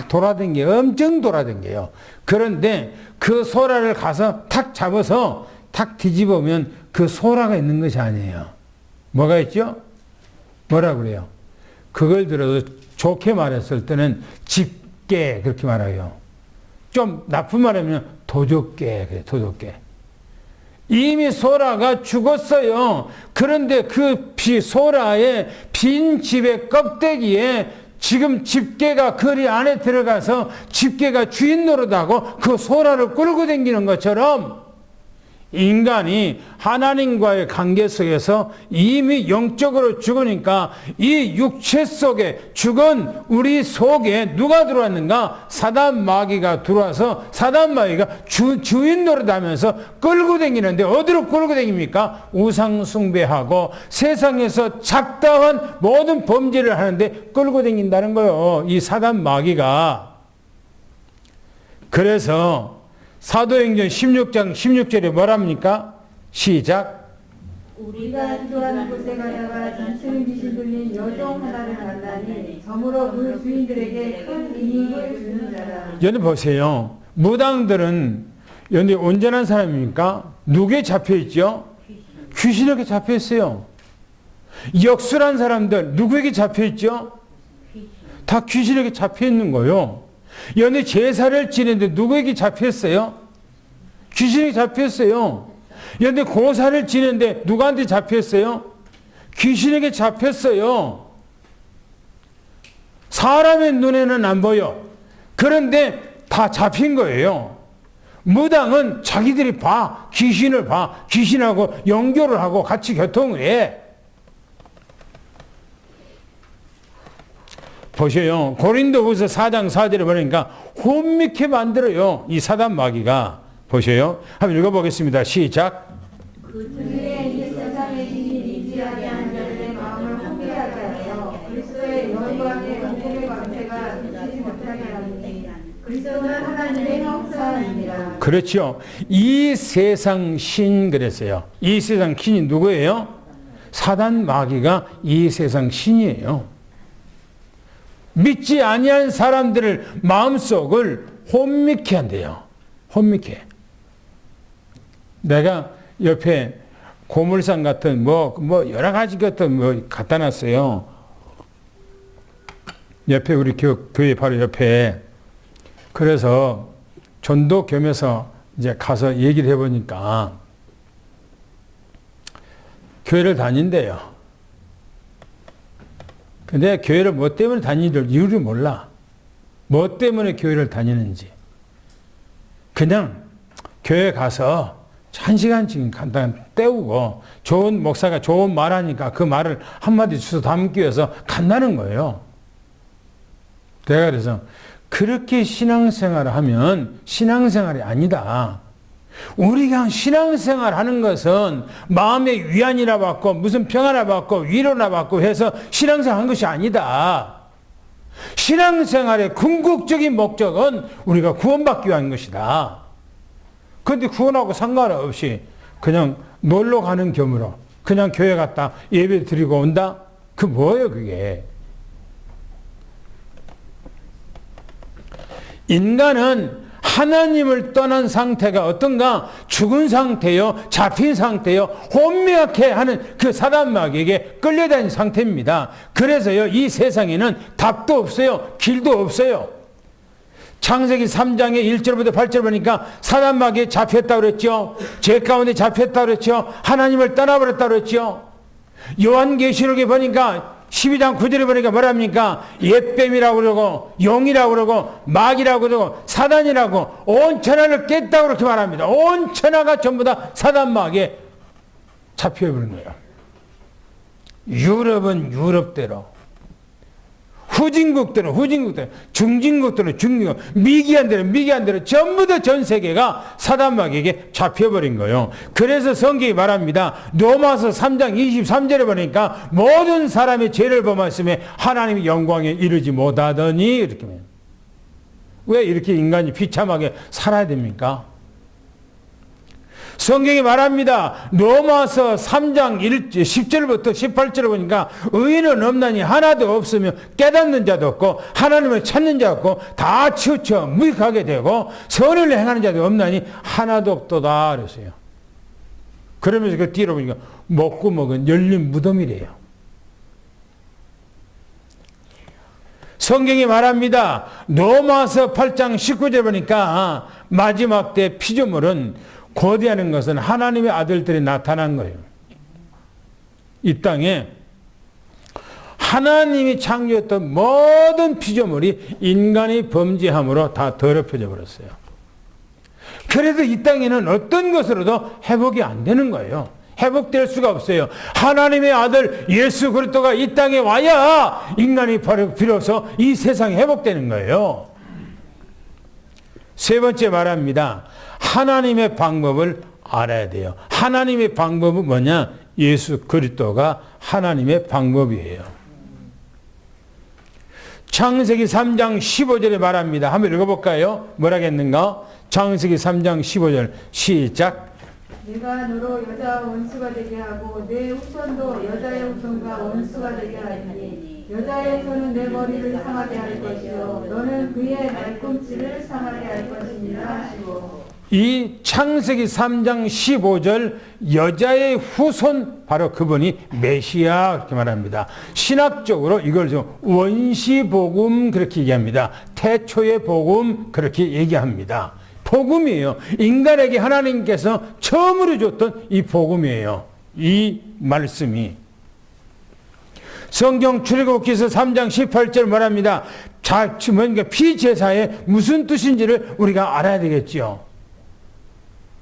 돌아다녀요. 엄청 돌아다녀요. 그런데 그 소라를 가서 탁 잡아서 탁 뒤집으면 그 소라가 있는 것이 아니에요. 뭐가 있죠? 뭐라 그래요? 그걸 들어서 좋게 말했을 때는 집게 그렇게 말해요. 좀 나쁜 말하면 도적게 그래, 도적게. 이미 소라가 죽었어요. 그런데 그 소라의 빈 집의 껍데기에 지금 집게가 거리 안에 들어가서 집게가 주인 노릇하고 그 소라를 끌고 다니는 것처럼 인간이 하나님과의 관계 속에서 이미 영적으로 죽으니까 이 육체 속에 죽은 우리 속에 누가 들어왔는가? 사단 마귀가 들어와서 사단 마귀가 주인 노릇하면서 끌고 다니는데 어디로 끌고 다닙니까? 우상 숭배하고 세상에서 잡다한 모든 범죄를 하는데 끌고 다닌다는 거예요. 이 사단 마귀가. 그래서 사도행전 16장 16절에 뭐랍니까? 시작. 우리가 기도하는 곳에 가다가 전치는 귀신 들린 여종 하나를 만나니 저물어 그 주인들에게 큰 이익을 주는 자라. 여기 보세요. 무당들은 여기 온전한 사람입니까? 누구에 잡혀있죠? 귀신에게 잡혀있어요. 역술한 사람들 누구에게 잡혀있죠? 다 귀신에게 잡혀있는 거예요. 연애 제사를 지내는데 누구에게 잡혔어요? 귀신에게 잡혔어요. 연애 고사를 지내는데 누구한테 잡혔어요? 귀신에게 잡혔어요. 사람의 눈에는 안 보여. 그런데 다 잡힌 거예요. 무당은 자기들이 봐. 귀신을 봐. 귀신하고 연결을 하고 같이 교통을 해. 보세요. 고린도후서 4장 4절에 보니까 혼미케 만들어요. 이 사단 마귀가. 보세요. 한번 읽어보겠습니다. 시작. 그 중에 이 세상의 신이 이지하게 한 자들의 마음을 혼미하게 하여 그리스도의 영광의 은혜의 광채가 비치지 못하게 하니 그리스도는 하나님의 형상이니라. 그렇죠. 이 세상 신 그랬어요. 이 세상 신이 누구예요? 사단 마귀가 이 세상 신이에요. 믿지 아니한 사람들을 마음속을 혼미케 한대요. 혼미케. 내가 옆에 고물상 같은 뭐 여러 가지 같은 뭐 갖다 놨어요. 옆에 우리 교회 바로 옆에. 그래서 전도 겸해서 이제 가서 얘기를 해보니까 교회를 다닌대요. 근데 교회를 뭐 때문에 다니는지 이유를 몰라. 뭐 때문에 교회를 다니는지. 그냥 교회 가서 1시간씩 간단히 때우고 좋은 목사가 좋은 말 하니까 그 말을 한마디 주워 담기 위해서 간다는 거예요. 내가 그래서 그렇게 신앙생활을 하면 신앙생활이 아니다. 우리가 신앙생활 하는 것은 마음의 위안이나 받고 무슨 평안을 받고 위로나 받고 해서 신앙생활 한 것이 아니다. 신앙생활의 궁극적인 목적은 우리가 구원받기 위한 것이다. 그런데 구원하고 상관없이 그냥 놀러 가는 겸으로 그냥 교회 갔다 예배 드리고 온다? 그 뭐예요 그게? 인간은 하나님을 떠난 상태가 어떤가? 죽은 상태요, 잡힌 상태요, 혼미하게 하는 그 사단마귀에게 끌려다니는 상태입니다. 그래서요, 이 세상에는 답도 없어요, 길도 없어요. 창세기 3장의 1절부터 8절 보니까 사단마귀에 잡혔다고 그랬죠. 죄 가운데 잡혔다고 그랬죠. 하나님을 떠나버렸다고 그랬죠. 요한계시록에 보니까 12장 9절에 보니까 뭐랍니까? 옛뱀이라고 그러고 용이라고 그러고 마귀라고 그러고 사단이라고 온 천하를 깼다고 그렇게 말합니다. 온 천하가 전부 다 사단 마귀에 잡혀버린 거예요. 유럽은 유럽대로, 후진국들은 후진국대로, 중진국들은 중진국, 미기한대로 미기한대로 전부 다 전 세계가 사단 마귀에게 잡혀버린 거예요. 그래서 성경이 말합니다. 로마서 3장 23절에 보니까 모든 사람의 죄를 범하였음에 하나님의 영광에 이르지 못하더니 이렇게 말해요. 왜 이렇게 인간이 비참하게 살아야 됩니까? 성경이 말합니다. 로마서 3장 10절부터 18절을 보니까 의인은 없나니 하나도 없으며 깨닫는 자도 없고 하나님을 찾는 자 없고 다 치우쳐 무익하게 되고 선을 행하는 자도 없나니 하나도 없도다 그랬어요. 그러면서 그 뒤로 보니까 목구멍은 열린 무덤이래요. 성경이 말합니다. 로마서 8장 19절 보니까 마지막 때 피조물은 고대하는 것은 하나님의 아들들이 나타난 거예요. 이 땅에 하나님이 창조했던 모든 피조물이 인간의 범죄함으로 다 더럽혀져 버렸어요. 그래도 이 땅에는 어떤 것으로도 회복이 안 되는 거예요. 회복될 수가 없어요. 하나님의 아들 예수 그리스도가 이 땅에 와야 인간이 비로소 이 세상이 회복되는 거예요. 세 번째 말합니다. 하나님의 방법을 알아야 돼요. 하나님의 방법은 뭐냐? 예수 그리스도가 하나님의 방법이에요. 창세기 3장 15절에 말합니다. 한번 읽어볼까요? 뭐라겠는가? 창세기 3장 15절 시작. 내가 너로 여자와 원수가 되게 하고 내 후손도 여자의 후손과 원수가 되게 하리니 여자의 손은 내 머리를 상하게 할 것이요 너는 그의 발꿈치를 상하게 할 것이니라 하시고. 이 창세기 3장 15절 여자의 후손 바로 그분이 메시아 그렇게 말합니다. 신학적으로 이걸 좀 원시복음 그렇게 얘기합니다. 태초의 복음 그렇게 얘기합니다. 복음이에요. 인간에게 하나님께서 처음으로 줬던 이 복음이에요. 이 말씀이. 성경 출애굽기서 3장 18절 말합니다. 뭔가 피제사의 무슨 뜻인지를 우리가 알아야 되겠죠.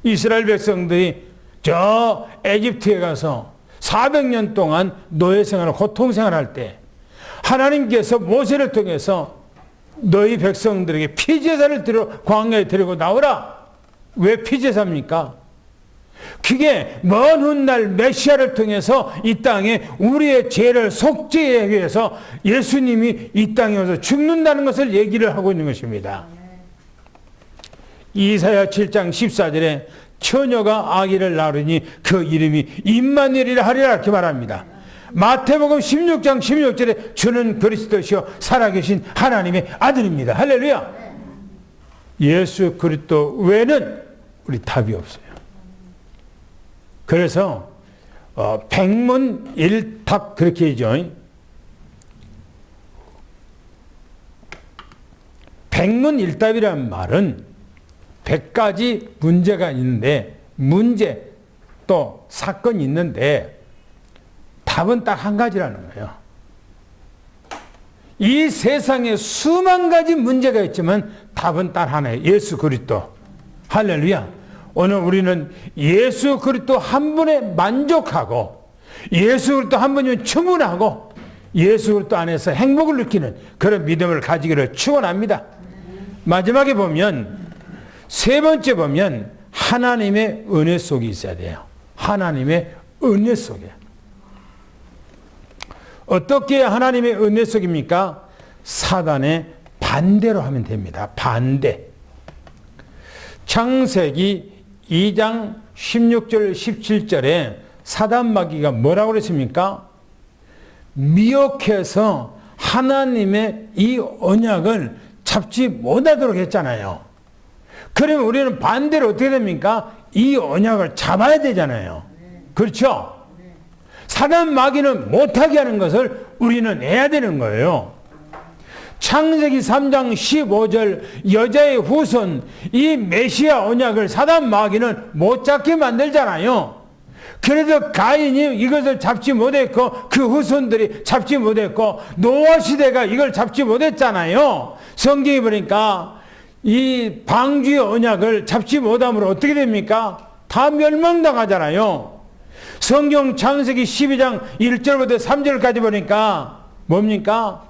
이스라엘 백성들이 저 에집트에 가서 400년 동안 노예 생활을 고통 생활할 때 하나님께서 모세를 통해서 너희 백성들에게 피제사를 광야에 데리고 나오라. 왜 피제사입니까? 그게 먼 훗날 메시아를 통해서 이 땅에 우리의 죄를 속죄하기 위해서 예수님이 이 땅에 와서 죽는다는 것을 얘기를 하고 있는 것입니다. 이사야 7장 14절에 처녀가 아기를 낳으니 그 이름이 임마누엘이라 하리라 이렇게 말합니다. 마태복음 16장 16절에 주는 그리스도시요 살아계신 하나님의 아들입니다. 할렐루야. 예수 그리스도 외에는 우리 답이 없어요. 그래서 백문일답 그렇게 얘기죠. 백문일답이라는 말은 100가지 문제가 있는데 문제 또 사건이 있는데 답은 딱 한 가지라는 거예요. 이 세상에 수만 가지 문제가 있지만 답은 딱 하나예요. 예수 그리스도. 할렐루야. 오늘 우리는 예수 그리스도 한 분에 만족하고 예수 그리스도 한 분이면 충분하고 예수 그리스도 안에서 행복을 느끼는 그런 믿음을 가지기를 축원합니다. 마지막에 보면 세 번째 보면 하나님의 은혜 속에 있어야 돼요. 하나님의 은혜 속에. 어떻게 하나님의 은혜 속입니까? 사단의 반대로 하면 됩니다. 반대. 창세기 2장 16절 17절에 사단 마귀가 뭐라고 그랬습니까? 미혹해서 하나님의 이 언약을 잡지 못하도록 했잖아요. 그러면 우리는 반대로 어떻게 됩니까? 이 언약을 잡아야 되잖아요. 그렇죠? 사단 마귀는 못하게 하는 것을 우리는 해야 되는 거예요. 창세기 3장 15절 여자의 후손 이 메시아 언약을 사단 마귀는 못 잡게 만들잖아요. 그래서 가인이 이것을 잡지 못했고 그 후손들이 잡지 못했고 노아 시대가 이걸 잡지 못했잖아요. 성경에 보니까 이 방주의 언약을 잡지 못함으로 어떻게 됩니까? 다 멸망당하잖아요. 성경 창세기 12장 1절부터 3절까지 보니까 뭡니까?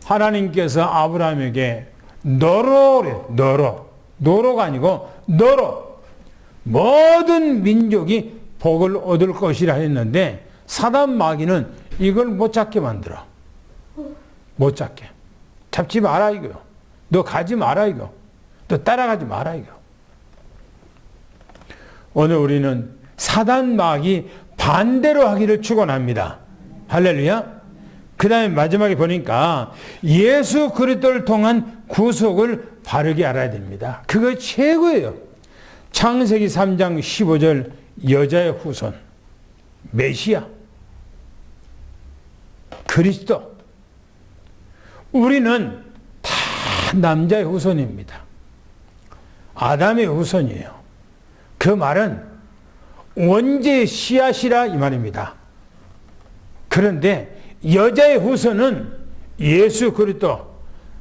하나님께서 아브라함에게 너로가 아니고 너로 모든 민족이 복을 얻을 것이라 했는데 사단 마귀는 이걸 못 잡게 만들어. 못 잡게. 잡지 마라 이거요. 너 가지 마라 이거. 너 따라가지 마라 이거. 오늘 우리는 사단 마귀 반대로 하기를 축원합니다. 할렐루야. 그 다음에 마지막에 보니까 예수 그리스도를 통한 구속을 바르게 알아야 됩니다. 그거 최고예요. 창세기 3장 15절 여자의 후손 메시아 그리스도. 우리는 다 남자의 후손입니다. 아담의 후손이에요. 그 말은 원죄의 씨앗이라 이 말입니다. 그런데 여자의 후손은 예수 그리스도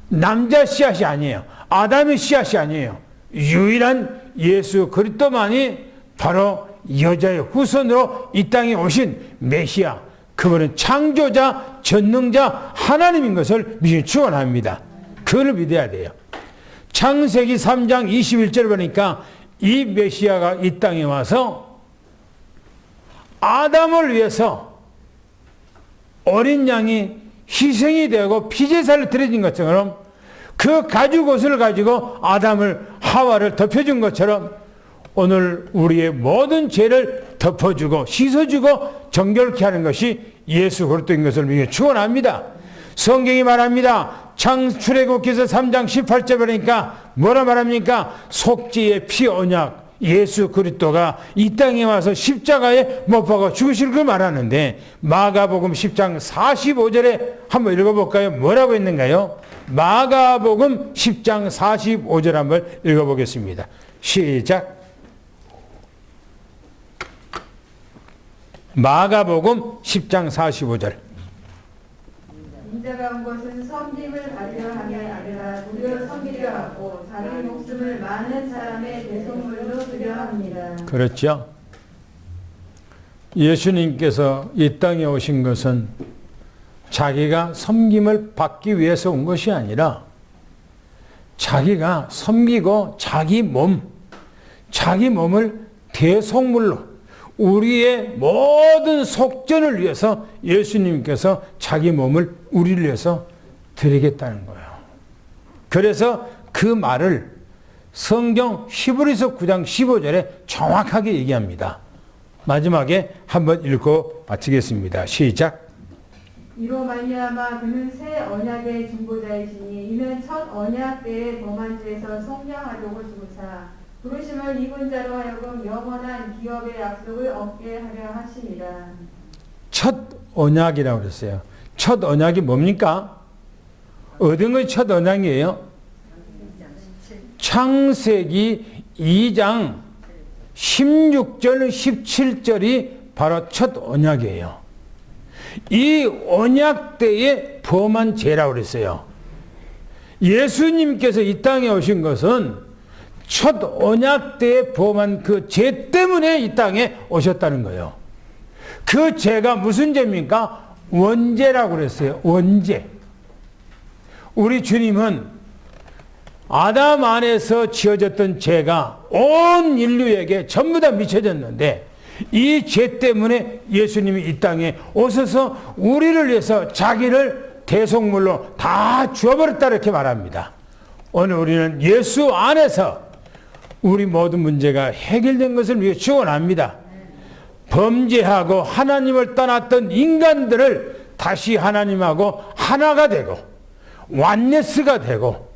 남자 씨앗이 아니에요. 아담의 씨앗이 아니에요. 유일한 예수 그리스도만이 바로 여자의 후손으로 이 땅에 오신 메시아, 그분은 창조자, 전능자 하나님인 것을 믿음 축원합니다. 그걸 믿어야 돼요. 창세기 3장 21절 보니까 이 메시아가 이 땅에 와서 아담을 위해서 어린 양이 희생이 되고 피제사를 드려진 것처럼 그 가죽옷을 가지고 아담을 하와를 덮여준 것처럼 오늘 우리의 모든 죄를 덮어주고 씻어주고 정결케 하는 것이 예수 그리스도인 것을 믿어 축원합니다. 성경이 말합니다. 출애굽기서 3장 18절 보니까 뭐라 말합니까? 속죄의 피 언약 예수 그리스도가 이 땅에 와서 십자가에 못 박아 죽으실 걸 말하는데 마가복음 10장 45절에 한번 읽어볼까요? 뭐라고 했는가요? 마가복음 10장 45절 한번 읽어보겠습니다. 시작. 마가복음 10장 45절. 인자가 온 것은 섬김을 받으려 함이 아니라 무려 섬기려 하고 자기 목숨을 많은 사람의 대속물로 드려 합니다. 그렇죠. 예수님께서 이 땅에 오신 것은 자기가 섬김을 받기 위해서 온 것이 아니라 자기가 섬기고 자기 몸을 대속물로 우리의 모든 속전을 위해서 예수님께서 자기 몸을 우리를 위해서 드리겠다는 거예요. 그래서 그 말을 성경 히브리서 9장 15절에 정확하게 얘기합니다. 마지막에 한번 읽고 마치겠습니다. 시작. 이로 말미암아 그는 새 언약의 중보자이시니 이는 첫 언약 때의 범한 죄에서 속량하려고 주고사 부르심을 입은 자로 하여금 영원한 기업의 약속을 얻게 하려 하심이라. 첫 언약이라고 그랬어요. 첫 언약이 뭡니까? 얻은 것이 첫 언약이에요. 창세기 2장 16절 17절이 바로 첫 언약이에요. 이 언약 때에 범한 죄라고 그랬어요. 예수님께서 이 땅에 오신 것은 첫 언약 때에 범한 그 죄 때문에 이 땅에 오셨다는 거예요. 그 죄가 무슨 죄입니까? 원죄라고 그랬어요. 원죄. 우리 주님은 아담 안에서 지어졌던 죄가 온 인류에게 전부 다 미쳐졌는데 이 죄 때문에 예수님이 이 땅에 오셔서 우리를 위해서 자기를 대속물로 다 주어버렸다 이렇게 말합니다. 오늘 우리는 예수 안에서 우리 모든 문제가 해결된 것을 위해 축원합니다. 범죄하고 하나님을 떠났던 인간들을 다시 하나님하고 하나가 되고 완네스가 되고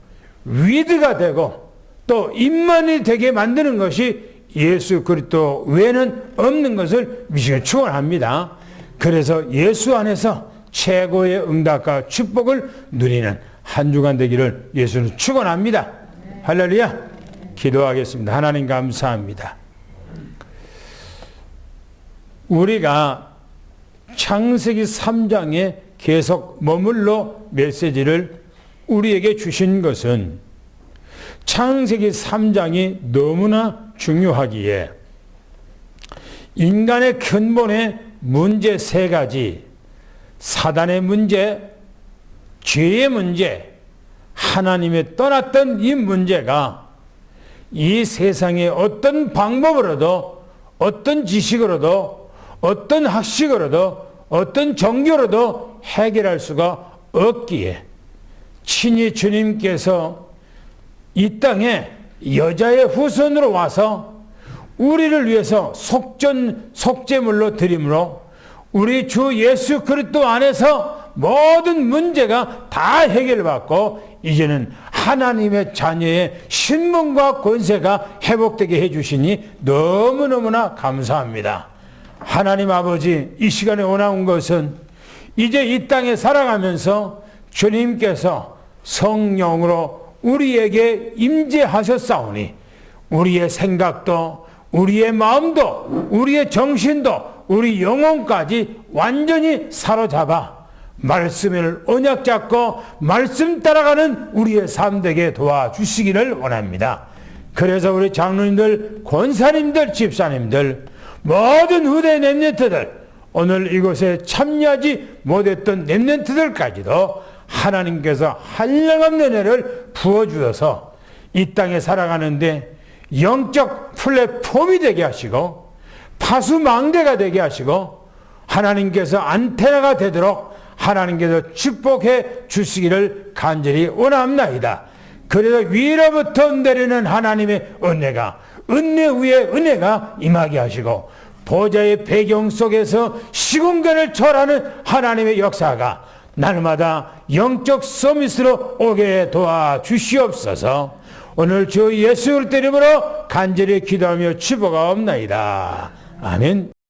위드가 되고 또 임만이 되게 만드는 것이 예수 그리스도 외에는 없는 것을 미시게 축원합니다. 그래서 예수 안에서 최고의 응답과 축복을 누리는 한 주간 되기를 예수는 축원합니다. 할렐루야. 기도하겠습니다. 하나님 감사합니다. 우리가 창세기 3장에 계속 머물러 메시지를 우리에게 주신 것은 창세기 3장이 너무나 중요하기에 인간의 근본의 문제 세 가지, 사단의 문제, 죄의 문제, 하나님의 떠났던 이 문제가 이 세상에 어떤 방법으로도 어떤 지식으로도 어떤 학식으로도 어떤 종교로도 해결할 수가 없기에 친히 주님께서 이 땅에 여자의 후손으로 와서 우리를 위해서 속죄물로 드림으로 우리 주 예수 그리스도 안에서 모든 문제가 다 해결받고 이제는 하나님의 자녀의 신분과 권세가 회복되게 해주시니 너무너무나 감사합니다. 하나님 아버지, 이 시간에 원하는 것은 이제 이 땅에 살아가면서 주님께서 성령으로 우리에게 임재하셨사오니 우리의 생각도 우리의 마음도 우리의 정신도 우리 영혼까지 완전히 사로잡아 말씀을 언약 잡고 말씀 따라가는 우리의 삶 되게 도와주시기를 원합니다. 그래서 우리 장로님들, 권사님들, 집사님들, 모든 후대 렘넌트들, 오늘 이곳에 참여하지 못했던 렘넌트들까지도 하나님께서 한량없는 은혜를 부어주셔서 이 땅에 살아가는데 영적 플랫폼이 되게 하시고 파수망대가 되게 하시고 하나님께서 안테나가 되도록 하나님께서 축복해 주시기를 간절히 원합니다. 그래서 위로부터 내리는 하나님의 은혜가 은혜 위에 은혜가 임하게 하시고 보좌의 배경 속에서 시공간을 초월하는 하나님의 역사가 날마다 영적 서밋으로 오게 도와주시옵소서. 오늘 주 예수 그리스도 이름으로 간절히 기도하며 축복하옵나이다. 아멘.